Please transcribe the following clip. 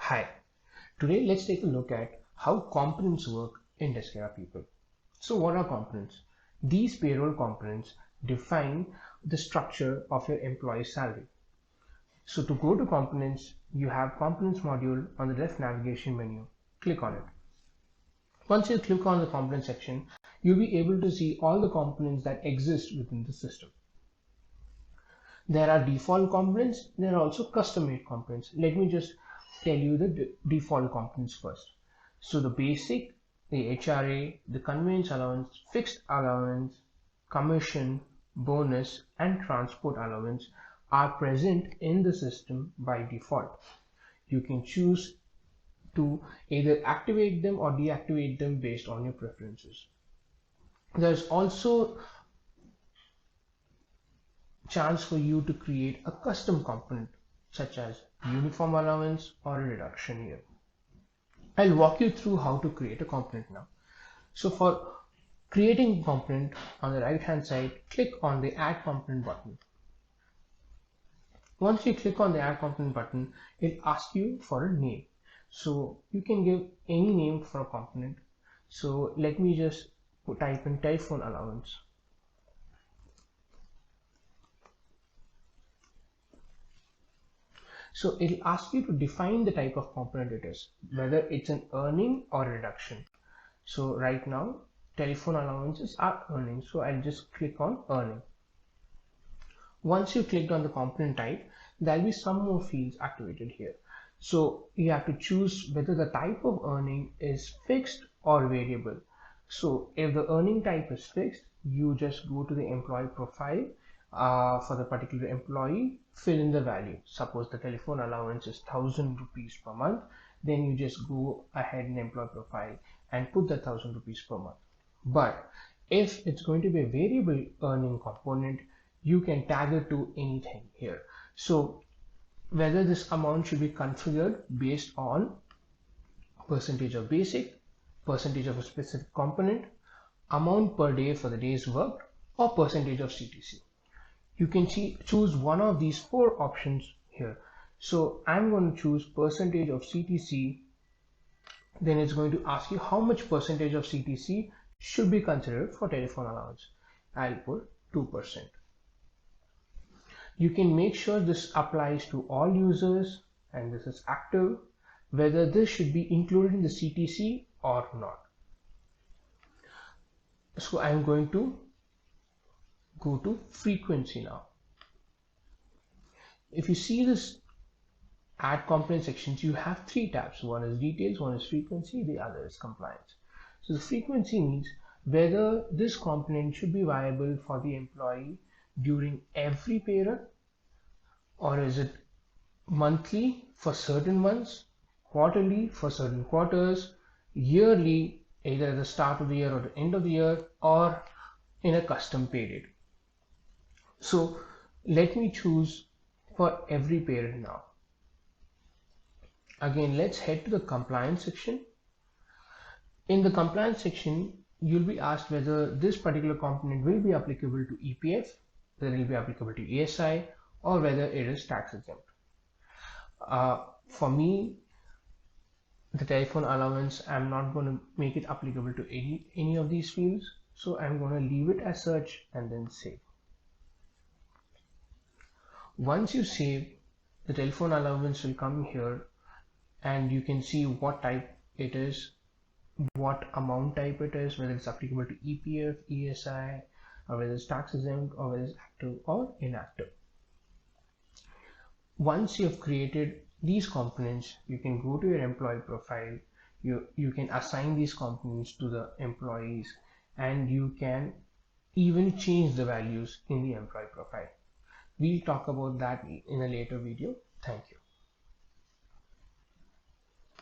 Hi, today let's take a look at how components work in Deskera People. So what are components? These payroll components define the structure of your employee salary. So to go to components, you have components module on the left navigation menu. Click on it. Once you click on the component section, you'll be able to see all the components that exist within the system. There are default components, there are also custom-made components. Let me just tell you the default components first. So the basic, the HRA, the conveyance allowance, fixed allowance, commission, bonus, and transport allowance are present in the system by default. You can choose to either activate them or deactivate them based on your preferences. There's also chance for you to create a custom component such as uniform allowance or a reduction here. I'll walk you through how to create a component now. So for creating a component, on the right hand side, click on the add component button. Once you click on the add component button, it asks you for a name. So you can give any name for a component. So let me just type in telephone allowance. So it'll ask you to define the type of component it is, whether it's an earning or reduction. So right now, telephone allowances are earning. So I'll just click on earning. Once you clicked on the component type, there'll be some more fields activated here. So you have to choose whether the type of earning is fixed or variable. So if the earning type is fixed, you just go to the employee profile. For the particular employee, fill in the value. Suppose the telephone allowance is 1,000 rupees per month, then you just go ahead in employee profile and put the 1,000 rupees per month. But if it's going to be a variable earning component, you can tag it to anything here. So whether this amount should be configured based on percentage of basic, percentage of a specific component, amount per day for the days worked, or percentage of CTC. You can choose one of these four options here. So I'm going to choose percentage of CTC. Then it's going to ask you how much percentage of CTC should be considered for telephone allowance. I'll put 2%. You can make sure this applies to all users and this is active, whether this should be included in the CTC or not. So I'm going to go to frequency now. If you see this add component sections, you have three tabs. One is details, one is frequency, the other is compliance. So the frequency means whether this component should be viable for the employee during every period, or is it monthly for certain months, quarterly for certain quarters, yearly either at the start of the year or the end of the year, or in a custom period. So let me choose for every period now. Again, let's head to the compliance section. In the compliance section, you'll be asked whether this particular component will be applicable to EPF, whether it will be applicable to ESI, or whether it is tax exempt. For me, the telephone allowance, I'm not going to make it applicable to any of these fields. So I'm going to leave it as such and then save. Once you save, the telephone allowance will come here and you can see what type it is, what amount type it is, whether it's applicable to EPF, ESI, or whether it's tax exempt, or whether it's active or inactive. Once you have created these components, you can go to your employee profile. You can assign these components to the employees, and you can even change the values in the employee profile. We'll talk about that in a later video. Thank you.